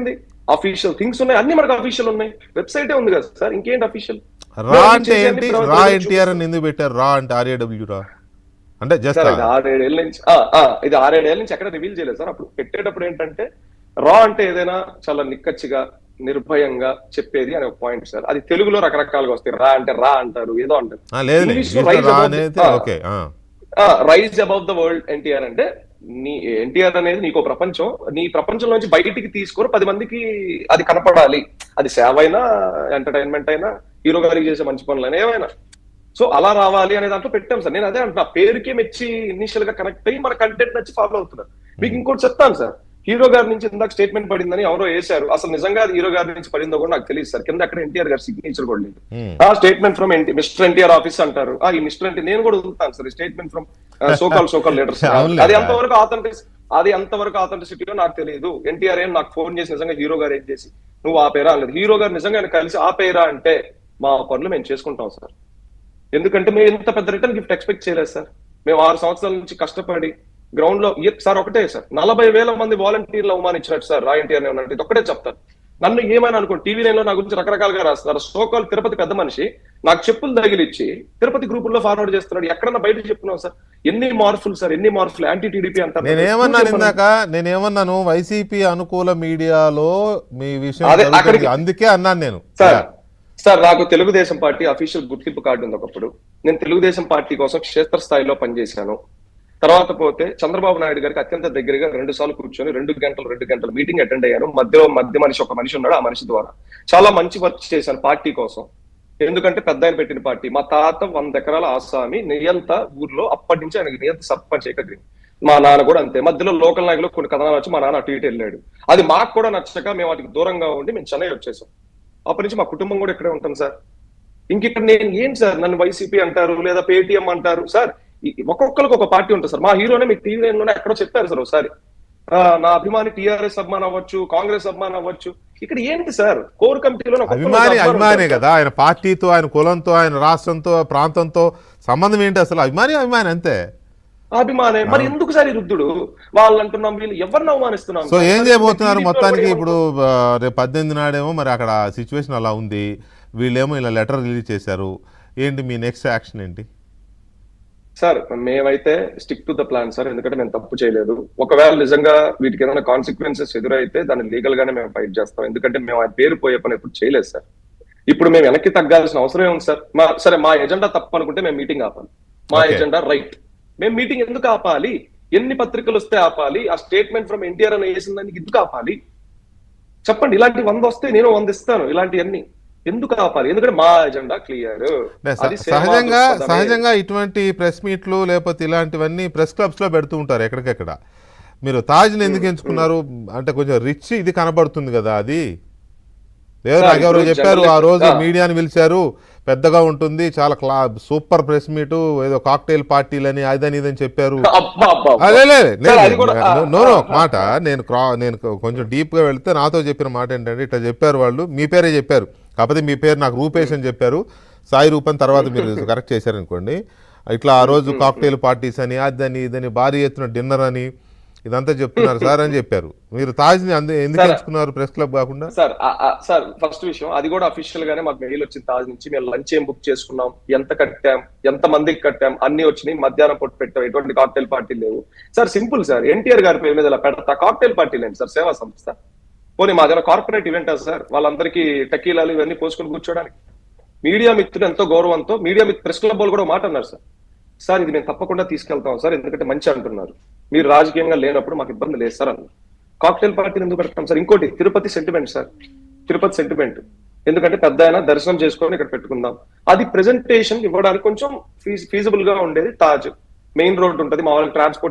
ఏముంది? Official things ఉన్నాయి, అన్ని మనకు అఫీషియల్ ఉన్నాయి, వెబ్సైటే ఉంది కదా సార్, ఇంకేంటి అఫీషియల్? రా అంటే ఏంటి? రా ఎన్టీఆర్ అని ఎందుకు పెట్టారు? రా అంటే RAW రా అంటే జస్ట్ సార్ ఇది 6-7 ఏళ్ళ నుంచి ఇది 6-7 ఏళ్ళ నుంచి ఎక్కడ రివీల్ చేయలేదు సార్. అప్పుడు పెట్టేటప్పుడు ఏంటంటే రా అంటే ఏదైనా చాలా నిక్కచ్చిగా నిర్భయంగా చెప్పేది అనే ఒక పాయింట్ సార్. అది తెలుగులో రకరకాలుగా వస్తాయి. రా అంటే రా అంటారు, ఏదో అంటారు. Rise above the world NTR అంటే నీ ఎన్టీఆర్ అనేది నీకో ప్రపంచం, నీ ప్రపంచంలోంచి బయటికి తీసుకొని 10 మందికి అది కనపడాలి. అది సేవ అయినా, ఎంటర్టైన్మెంట్ అయినా, హీరో గారికి చేసే మంచి పనులు ఏమైనా. సో అలా రావాలి అనే దాంట్లో పెట్టాం సార్. నేను అదే అంటున్నా, పేరుకే మెచ్చి ఇనిషియల్ గా కనెక్ట్ అయ్యి మన కంటెంట్ నచ్చి ఫాలో అవుతున్నారు. మీకు ఇంకోటి చెప్తాను సార్, హీరో గారి నుంచి ఇందాక స్టేట్మెంట్ పడిందని ఎవరో వేశారు. అసలు నిజంగా హీరో గారి నుంచి పడిందో కూడా నాకు తెలియదు సార్. కింద అక్కడ ఎన్టీఆర్ గారి సిగ్నేచర్ కూడా లేదు. ఆ statement from mister NTR office అంటారు. ఈ మిస్టర్ ఎన్టీ నేను కూడా వదులుతాను sir. Statement from so called leaders. అది ఎంతవరకు ఆథెంటిసిటీలో నాకు తెలియదు. ఎన్టీఆర్ ఏం నాకు ఫోన్ చేసి నిజంగా హీరో గారు ఏం చేసి నువ్వు ఆపేరా అనలేదు. హీరో గారు నిజంగా కలిసి ఆపేరా అంటే మా పనులు మేము చేసుకుంటాం సార్. ఎందుకంటే మేము ఇంత పెద్ద రిటర్న్ గిఫ్ట్ ఎక్స్పెక్ట్ చేయలేదు సార్. మేము 6 సంవత్సరాల నుంచి కష్టపడి గ్రౌండ్ లో సార్ ఒకటే సార్, 40,000 మంది వాలంటీర్లు అవమానించినట్టు సార్ రా ఎన్టీఆర్ ఉన్నట్టు ఒకటే చెప్తారు. నన్ను ఏమైనా అనుకోండి, టీవీ లైన్ లో నా గురించి రకరకాలుగా రాస్తారు. సోకాల్ తిరుపతి పెద్ద మనిషి నాకు చెప్పులు తగిలిచ్చి తిరుపతి గ్రూపుల్లో ఫార్వర్డ్ చేస్తున్నాడు. ఎక్కడన్నా బయట చెప్పుకున్నాం సార్? ఎన్ని మార్పులు సార్, ఎన్ని మార్పులు. యాంటీ టీడీపీ అంటారు. నేనేమన్నాను వైసీపీ అనుకూల మీడియాలో మీ విషయం అందుకే అన్నాను నేను సార్ నాకు తెలుగుదేశం పార్టీ అఫీషియల్ గుర్తింపు కార్డు ఉంది. ఒకప్పుడు నేను తెలుగుదేశం పార్టీ కోసం క్షేత్రస్థాయిలో పనిచేశాను. తర్వాత పోతే చంద్రబాబు నాయుడు గారికి అత్యంత దగ్గరగా 2 సార్లు కూర్చొని 2 గంటలు మీటింగ్ అటెండ్ అయ్యాను. మధ్య మనిషి ఒక మనిషి ఉన్నాడు, ఆ మనిషి ద్వారా చాలా మంచి వర్క్ చేశాను పార్టీ కోసం. ఎందుకంటే పెద్ద ఆయన పెట్టిన పార్టీ. మా తాత 100 ఎకరాల ఆసామి నియంత ఊర్లో, అప్పటి నుంచి ఆయనకి నియంత సర్పంచ్ ఏకగ్రీ. మా నాన్న కూడా అంతే. మధ్యలో లోకల్ నాయకులు కొన్ని కథనాలు వచ్చి మా నాన్న అటు ఇటు వెళ్ళాడు. అది మాకు కూడా నచ్చక మేము వాటికి దూరంగా ఉండి మేము చెన్నై వచ్చేసాం. అప్పటి నుంచి మా కుటుంబం కూడా ఇక్కడే ఉంటాం సార్. ఇంకిక్కడ నేను ఏంటి సార్, నన్ను వైసీపీ అంటారు లేదా పేటీఎం అంటారు సార్. ఒక్కొక్కరికి ఒక పార్టీ ఉంటుంది సార్. మా హీరోనే మీకు టీవీ లైన్లోనే ఎక్కడో చెప్పారు సార్ ఒకసారి, నా అభిమాని టీఆర్ఎస్ అభిమాని అవ్వచ్చు, కాంగ్రెస్ అభిమాని అవ్వచ్చు. ఇక్కడ ఏంటి సార్, కోర్ కమిటీలో అభిమానే కదా. ఆయన పార్టీతో, ఆయన కులంతో, ఆయన రాష్ట్రంతో, ప్రాంతంతో సంబంధం ఏంటి అసలు? అభిమాని అంతే. అభిమానే. మరి ఎందుకు సార్ ఈ రుద్దుడు? వాళ్ళు అంటున్నాం, వీళ్ళు ఎవరిని అవమానిస్తున్నాం. సో ఏం చేయబోతున్నారు మొత్తానికి? ఇప్పుడు రేపు 18 నాడేమో మరి అక్కడ సిచ్యువేషన్ అలా ఉంది, వీళ్ళేమో ఇలా లెటర్ రిలీజ్ చేశారు. ఏంటి మీ నెక్స్ట్ యాక్షన్ ఏంటి? సార్ మేమైతే stick to the plan sir. ఎందుకంటే మేము తప్పు చేయలేదు. ఒకవేళ నిజంగా వీటికి ఏదైనా కాన్సిక్వెన్సెస్ ఎదురైతే దాన్ని లీగల్ గానే మేము ఫైట్ చేస్తాం. ఎందుకంటే మేము ఆ పేరు పోయే పని ఎప్పుడు చేయలేదు సార్. ఇప్పుడు మేము వెనక్కి తగ్గాల్సిన అవసరం ఉంది సార్. సరే మా ఎజెండా తప్పు అనుకుంటే మేము మీటింగ్ ఆపాలి. మా ఎజెండా రైట్. మేము మీటింగ్ ఎందుకు ఆపాలి? ఎన్ని పత్రికలు వస్తే ఆపాలి? ఆ స్టేట్మెంట్ ఫ్రమ్ ఎన్టీఆర్ అని వేసిన దానికి ఎందుకు ఆపాలి చెప్పండి? ఇలాంటి 100 వస్తే నేను 100 ఇస్తాను. ఇలాంటివన్నీ ఎందుకు ఆపాలి? ఎందుకంటే మా ఎజెండా క్లియర్. సహజంగా ఇటువంటి ప్రెస్ మీట్లు లేకపోతే ఇలాంటివన్నీ ప్రెస్ క్లబ్స్ లో పెడుతూ ఉంటారు ఎక్కడికెక్కడ. మీరు తాజ్ని ఎందుకు ఎంచుకున్నారు అంటే కొంచెం రిచ్ ఇది కనబడుతుంది కదా. అది నాకెవరో చెప్పారు, ఆ రోజు మీడియాని పిలిచారు, పెద్దగా ఉంటుంది, చాలా సూపర్ ప్రెస్ మీటు, ఏదో కాక్టైల్ పార్టీలని అదని ఇదని చెప్పారు. మాట నేను కొంచెం డీప్ గా వెళ్తే నాతో చెప్పిన మాట ఏంటంటే, ఇట్లా చెప్పారు వాళ్ళు, మీ పేరే చెప్పారు, కాకపోతే మీ పేరు నాకు రూపేష్ అని చెప్పారు, సాయి రూపన్ తర్వాత మీరు కరెక్ట్ చేశారనుకోండి. ఇట్లా ఆ రోజు కాక్టైల్ పార్టీస్ అని అదని ఇదని భారీ ఎత్తున డిన్నర్ అని ఇదంతా చెప్తున్నారు సార్ అని చెప్పారు. మీరు తాజ్ని ఎందుకు ఎంచుకున్నారు ప్రెస్ క్లబ్ కాకుండా? సార్ ఫస్ట్ విషయం, అది కూడా అఫీషియల్ గానే మాకు మెయిల్ వచ్చింది తాజ్ నుంచి. మేము లంచ్ ఏం బుక్ చేసుకున్నాం, ఎంత కట్టాం, ఎంత మందికి కట్టాం, అన్ని వచ్చినాయి. మధ్యాహ్నం పొట్టు పెట్టాం, ఎటువంటి కాక్టైల్ పార్టీలు లేవు సార్. సింపుల్ సార్, ఎన్టీఆర్ గారి పేరు మీద ఇలా పెడతా కాక్టైల్ పార్టీ లేదు సార్, సేవా సంస్థ. పోనీ మా దగ్గర కార్పొరేట్ ఈవెంట్ సార్, వాళ్ళందరికీ టకీలాలు ఇవన్నీ పోసుకొని కూర్చోడానికి. మీడియా మిత్రులు ఎంతో గౌరవంతో మీడియా ప్రెస్ క్లబ్ వాళ్ళు కూడా మాట అన్నారు సార్ ఇది మేము తప్పకుండా తీసుకెళ్తాం సార్, ఎందుకంటే మంచి అంటున్నారు, మీరు రాజకీయంగా లేనప్పుడు మాకు ఇబ్బంది లేదు సార్ అన్నారు. కాక్టైల్ పార్టీని ఎందుకు పెడతాం సార్? ఇంకోటి Tirupati sentiment sir, Tirupati sentiment. ఎందుకంటే పెద్ద ఆయన దర్శనం చేసుకొని ఇక్కడ పెట్టుకుందాం. అది ప్రెజెంటేషన్ ఇవ్వడానికి కొంచెం ఫీజిబుల్ గా ఉండేది తాజ్. మెయిన్ రోడ్ ఉంటుంది, మా వాళ్ళకి ట్రాన్స్పోర్ట్